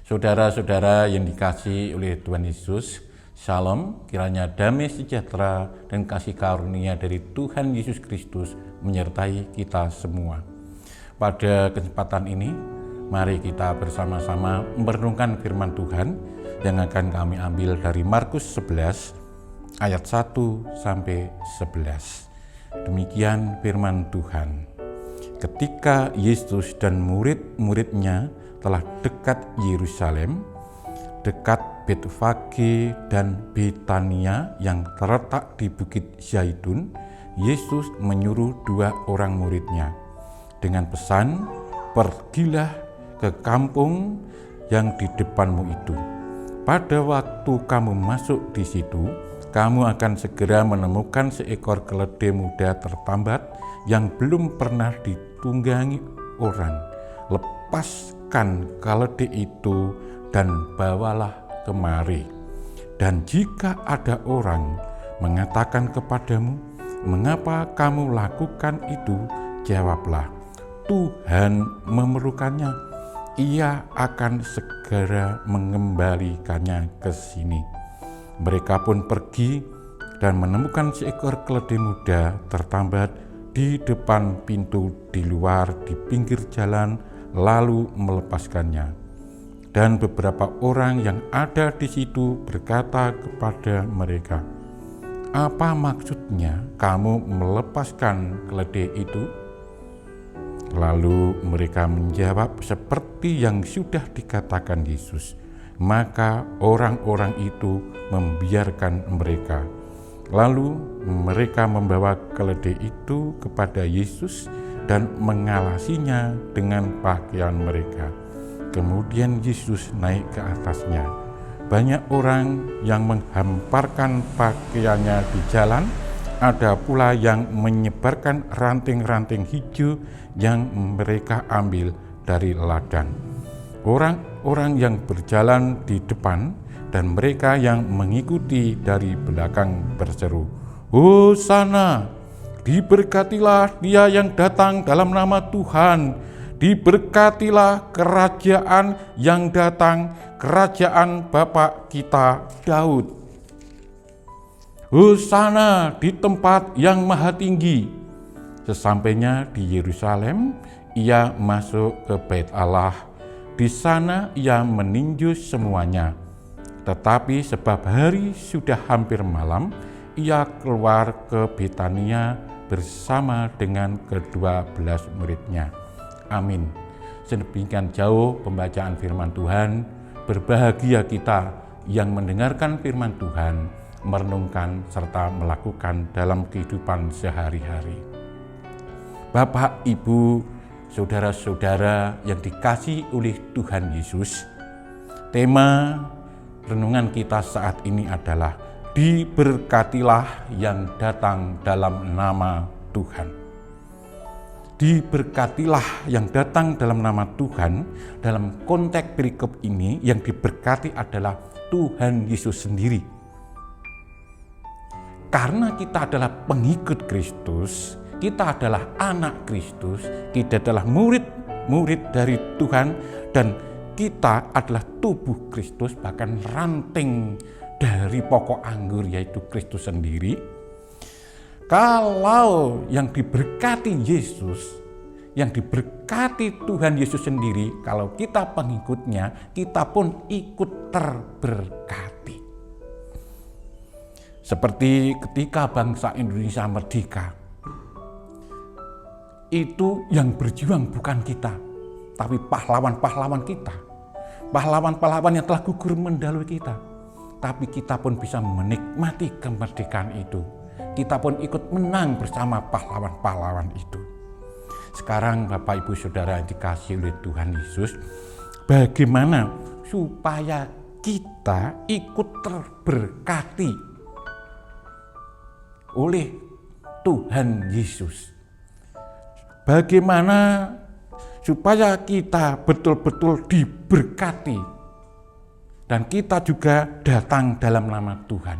Saudara-saudara yang dikasihi oleh Tuhan Yesus, Shalom, kiranya damai sejahtera dan kasih karunia dari Tuhan Yesus Kristus menyertai kita semua. Pada kesempatan ini, mari kita bersama-sama merenungkan firman Tuhan yang akan kami ambil dari Markus 11 ayat 1 sampai 11. Demikian firman Tuhan. Ketika Yesus dan murid-muridnya telah dekat Yerusalem, dekat Betfage dan Betania yang terletak di Bukit Zaitun, Yesus menyuruh 2 orang muridnya dengan pesan, "Pergilah ke kampung yang di depanmu itu. Pada waktu kamu masuk di situ, kamu akan segera menemukan seekor keledai muda tertambat yang belum pernah ditunggangi orang. Lepaskan keledai itu dan bawalah kemari. Dan jika ada orang mengatakan kepadamu, 'Mengapa kamu lakukan itu?' jawablah, 'Tuhan memerlukannya. Ia akan segera mengembalikannya ke sini.' Mereka pun pergi dan menemukan seekor keledai muda tertambat di depan pintu di luar di pinggir jalan, lalu melepaskannya. Dan beberapa orang yang ada di situ berkata kepada mereka, 'Apa maksudnya kamu melepaskan keledai itu?' Lalu mereka menjawab seperti yang sudah dikatakan Yesus. Maka orang-orang itu membiarkan mereka. Lalu mereka membawa keledai itu kepada Yesus dan mengalasinya dengan pakaian mereka. Kemudian Yesus naik ke atasnya. Banyak orang yang menghamparkan pakaiannya di jalan, ada pula yang menyebarkan ranting-ranting hijau yang mereka ambil dari ladang. Orang-orang yang berjalan di depan dan mereka yang mengikuti dari belakang berseru, "Hosana, diberkatilah Dia yang datang dalam nama Tuhan, diberkatilah kerajaan yang datang, kerajaan Bapa kita Daud. Hosana di tempat yang maha tinggi." Sesampainya di Yerusalem, ia masuk ke Bait Allah. Di sana ia meninjau semuanya. Tetapi sebab hari sudah hampir malam, ia keluar ke Betania bersama dengan ke-12 muridnya. Amin. Sedemikian jauh pembacaan firman Tuhan. Berbahagia kita yang mendengarkan firman Tuhan, merenungkan serta melakukan dalam kehidupan sehari-hari. Bapak, Ibu, saudara-saudara yang dikasihi oleh Tuhan Yesus, tema renungan kita saat ini adalah diberkatilah yang datang dalam nama Tuhan. Diberkatilah yang datang dalam nama Tuhan. Dalam konteks perikop ini yang diberkati adalah Tuhan Yesus sendiri. Karena kita adalah pengikut Kristus, kita adalah anak Kristus, kita adalah murid dari Tuhan, dan kita adalah tubuh Kristus, bahkan ranting dari pokok anggur yaitu Kristus sendiri. Kalau yang diberkati Yesus, yang diberkati Tuhan Yesus sendiri, kalau kita pengikutnya, kita pun ikut terberkati. Seperti ketika bangsa Indonesia merdeka, itu yang berjuang bukan kita, tapi pahlawan-pahlawan kita. Pahlawan-pahlawan yang telah gugur mendahului kita. Tapi kita pun bisa menikmati kemerdekaan itu. Kita pun ikut menang bersama pahlawan-pahlawan itu. Sekarang Bapak, Ibu, Saudara yang dikasihi oleh Tuhan Yesus, bagaimana supaya kita ikut terberkati oleh Tuhan Yesus? Bagaimana supaya kita betul-betul diberkati dan kita juga datang dalam nama Tuhan?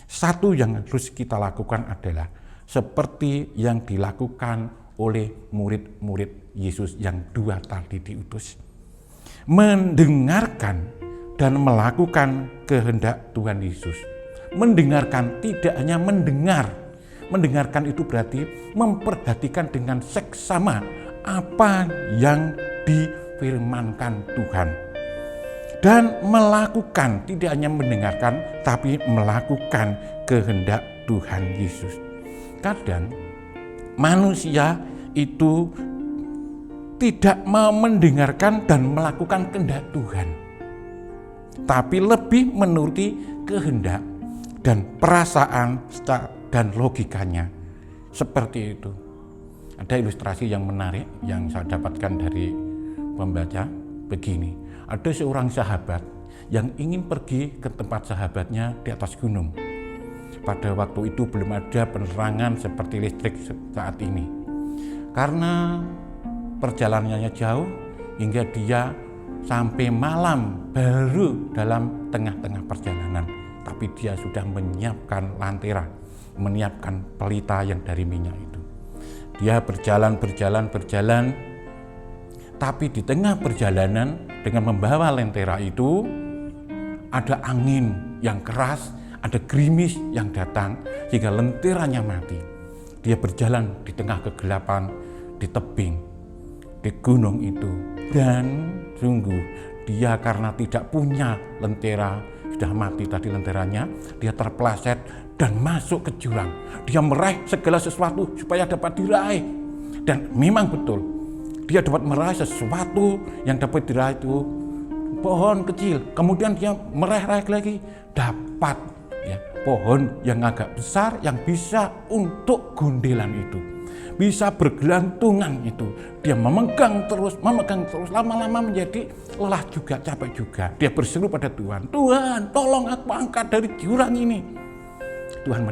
Satu yang harus kita lakukan adalah seperti yang dilakukan oleh murid-murid Yesus yang 2 tadi diutus. mendengarkan dan melakukan kehendak Tuhan Yesus. Mendengarkan, tidak hanya mendengar. Mendengarkan itu berarti memperhatikan dengan seksama apa yang difirmankan Tuhan. Dan melakukan, tidak hanya mendengarkan, tapi melakukan kehendak Tuhan Yesus. Kadang manusia itu tidak mau mendengarkan dan melakukan kehendak Tuhan, tapi lebih menuruti kehendak dan perasaan dan logikanya. Seperti itu. Ada ilustrasi yang menarik yang saya dapatkan dari pembaca begini. Ada seorang sahabat yang ingin pergi ke tempat sahabatnya di atas gunung. Pada waktu itu belum ada penerangan seperti listrik saat ini. Karena perjalanannya jauh hingga dia sampai malam baru dalam tengah-tengah perjalanan. Tapi dia sudah menyiapkan lantera, menyiapkan pelita yang dari minyak itu. Dia berjalan, tapi di tengah perjalanan dengan membawa lentera itu ada angin yang keras, ada gerimis yang datang sehingga lenteranya mati. Dia berjalan di tengah kegelapan, di tebing, di gunung itu. Dan sungguh dia karena tidak punya lentera, sudah mati tadi lenteranya, dia terpeleset dan masuk ke jurang. Dia meraih segala sesuatu supaya dapat diraih. Dan memang betul, dia dapat meraih sesuatu yang dapat diraih itu pohon kecil. Kemudian dia meraih lagi, dapat pohon yang agak besar yang bisa untuk gondelan itu. Bisa bergelantungan itu. Dia memegang terus, lama-lama menjadi lelah juga, capek juga. Dia berseru pada Tuhan, Tuhan tolong aku angkat dari jurang ini. Tuhan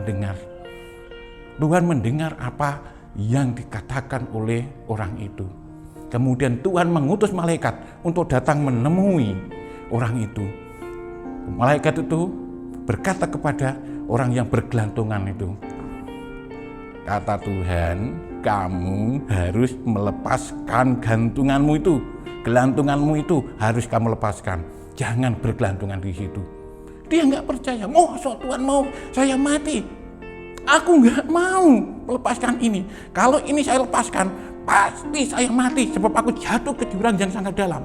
mendengar apa yang dikatakan oleh orang itu. Kemudian Tuhan mengutus malaikat untuk datang menemui orang itu. Malaikat itu berkata kepada orang yang bergelantungan itu, kata Tuhan, kamu harus melepaskan gantunganmu itu. Gelantunganmu itu harus kamu lepaskan. Jangan bergelantungan di situ. Dia nggak percaya. Tuhan mau saya mati. Aku nggak mau melepaskan ini. Kalau ini saya lepaskan, pasti saya mati. Sebab aku jatuh ke jurang yang sangat dalam.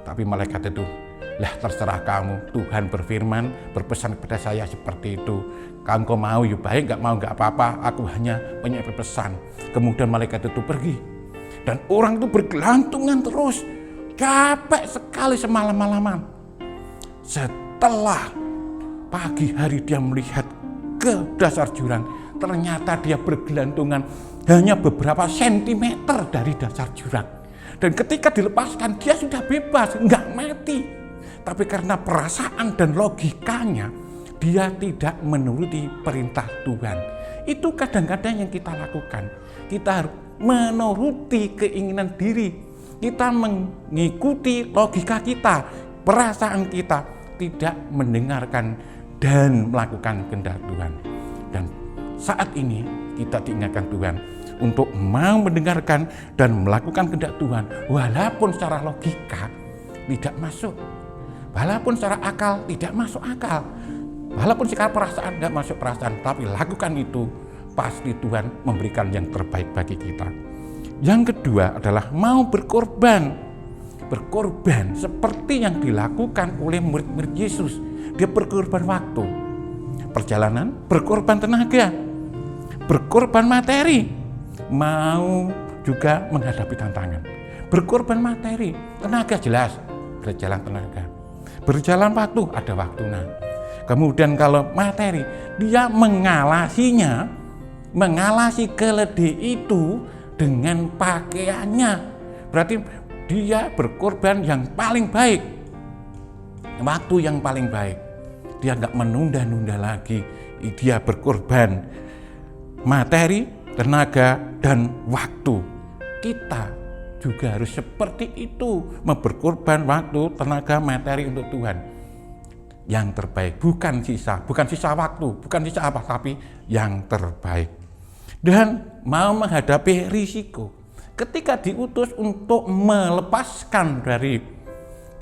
Tapi malaikat itu, terserah kamu. Tuhan berfirman, berpesan kepada saya seperti itu. Engkau mau ya baik, nggak mau nggak apa-apa. Aku hanya punya pesan. Kemudian malaikat itu pergi. Dan orang itu bergelantungan terus. Capek sekali semalam-malaman. Setelah pagi hari dia melihat ke dasar jurang, ternyata dia bergelantungan hanya beberapa sentimeter dari dasar jurang. Dan ketika dilepaskan, dia sudah bebas, nggak mati. Tapi karena perasaan dan logikanya, dia tidak menuruti perintah Tuhan. Itu kadang-kadang yang kita lakukan. Kita harus menuruti keinginan diri. Kita mengikuti logika kita, perasaan kita, tidak mendengarkan dan melakukan kehendak Tuhan. Dan saat ini kita diingatkan Tuhan untuk mau mendengarkan dan melakukan kehendak Tuhan, walaupun secara logika tidak masuk, walaupun secara akal tidak masuk akal, walaupun secara perasaan tidak masuk perasaan, tapi lakukan itu, pasti Tuhan memberikan yang terbaik bagi kita. Yang kedua adalah mau berkorban seperti yang dilakukan oleh murid-murid Yesus. Dia berkorban waktu, perjalanan, berkorban tenaga, berkorban materi, mau juga menghadapi tantangan. Berkorban materi, tenaga jelas, berjalan tenaga. Berjalan waktu, ada waktunya. Kemudian kalau materi, dia mengalasi keledai itu dengan pakaiannya. Berarti dia berkorban yang paling baik, waktu yang paling baik. Dia nggak menunda-nunda lagi. Dia berkorban materi, tenaga, dan waktu. Kita juga harus seperti itu, berkorban waktu, tenaga, materi untuk Tuhan. Yang terbaik, bukan sisa waktu, bukan sisa apa, tapi yang terbaik. Dan mau menghadapi risiko. Ketika diutus untuk melepaskan dari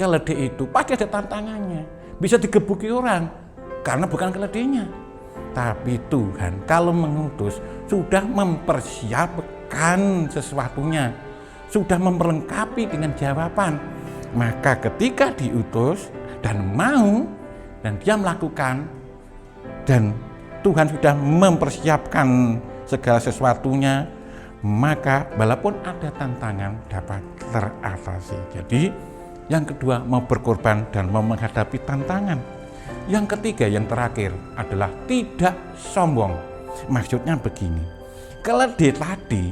keledai itu pasti ada tantangannya. Bisa digebuki orang karena bukan keledainya. Tapi Tuhan kalau mengutus sudah mempersiapkan sesuatunya, sudah memperlengkapi dengan jawaban. Maka ketika diutus dan mau dan dia melakukan, dan Tuhan sudah mempersiapkan segala sesuatunya, maka walaupun ada tantangan dapat teratasi. Jadi yang kedua mau berkorban dan mau menghadapi tantangan. Yang ketiga, yang terakhir adalah tidak sombong. Maksudnya begini, keledai tadi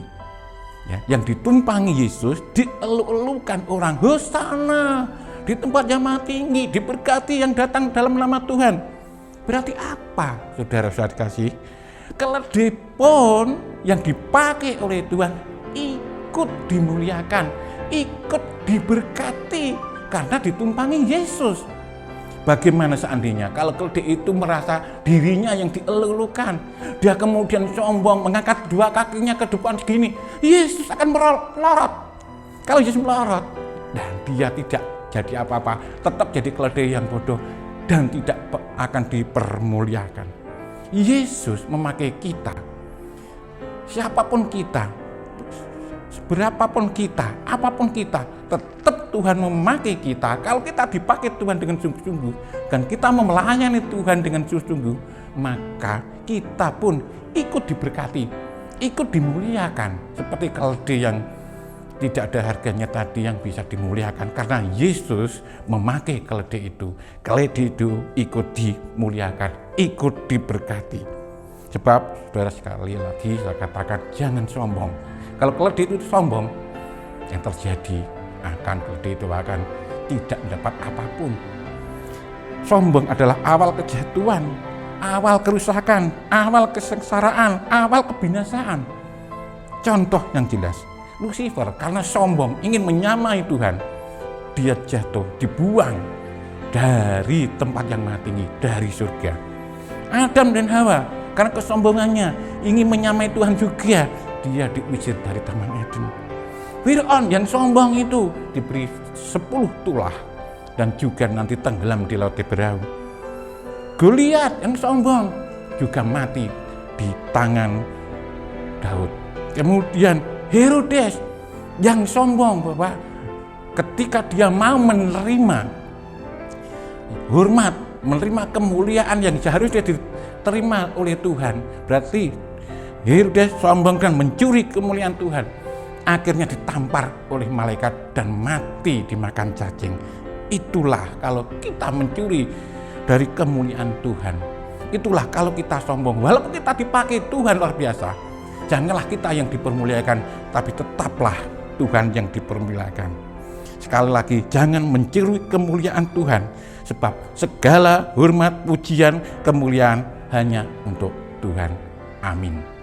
ya, yang ditumpangi Yesus dieluk-elukan orang, Hosana di tempat yang maha tinggi, diberkati yang datang dalam nama Tuhan. Berarti apa, saudara-saudara kasih? Keledai pun yang dipakai oleh Tuhan ikut dimuliakan, ikut diberkati karena ditumpangi Yesus. Bagaimana seandainya kalau keledai itu merasa dirinya yang dielulukan, dia kemudian sombong mengangkat dua kakinya ke depan segini, Yesus akan melorot. Kalau Yesus melorot dan dia tidak jadi apa-apa, tetap jadi keledai yang bodoh dan tidak akan dipermuliakan. Yesus memakai kita, siapapun kita, berapapun kita, apapun kita, tetap Tuhan memakai kita. Kalau kita dipakai Tuhan dengan sungguh-sungguh dan kita melayani Tuhan dengan sungguh-sungguh, maka kita pun ikut diberkati, ikut dimuliakan. Seperti keledai yang tidak ada harganya tadi yang bisa dimuliakan karena Yesus memakai keledai itu. Keledai itu ikut dimuliakan, ikut diberkati. Sebab saudara, sekali lagi saya katakan jangan sombong. Kalau keledai itu sombong, yang terjadi keledai itu akan tidak mendapat apapun. Sombong adalah awal kejatuhan, awal kerusakan, awal kesengsaraan, awal kebinasaan. Contoh yang jelas, Lucifer karena sombong ingin menyamai Tuhan, dia jatuh, dibuang dari tempat yang maha tinggi, dari surga. Adam dan Hawa karena kesombongannya ingin menyamai Tuhan juga, dia diusir dari Taman Eden. Fir'aun yang sombong itu diberi 10 tulah dan juga nanti tenggelam di Laut Teberau. Goliat yang sombong juga mati di tangan Daud. Kemudian Herodes yang sombong bahwa ketika dia mau menerima hormat, menerima kemuliaan yang seharusnya diterima oleh Tuhan, berarti Herodes sombong dan mencuri kemuliaan Tuhan. Akhirnya ditampar oleh malaikat dan mati dimakan cacing. Itulah kalau kita mencuri dari kemuliaan Tuhan. Itulah kalau kita sombong. Walaupun kita dipakai Tuhan luar biasa, janganlah kita yang dipermuliakan, tapi tetaplah Tuhan yang dipermuliakan. Sekali lagi, jangan mencuri kemuliaan Tuhan, sebab segala hormat, pujian, kemuliaan hanya untuk Tuhan. Amin.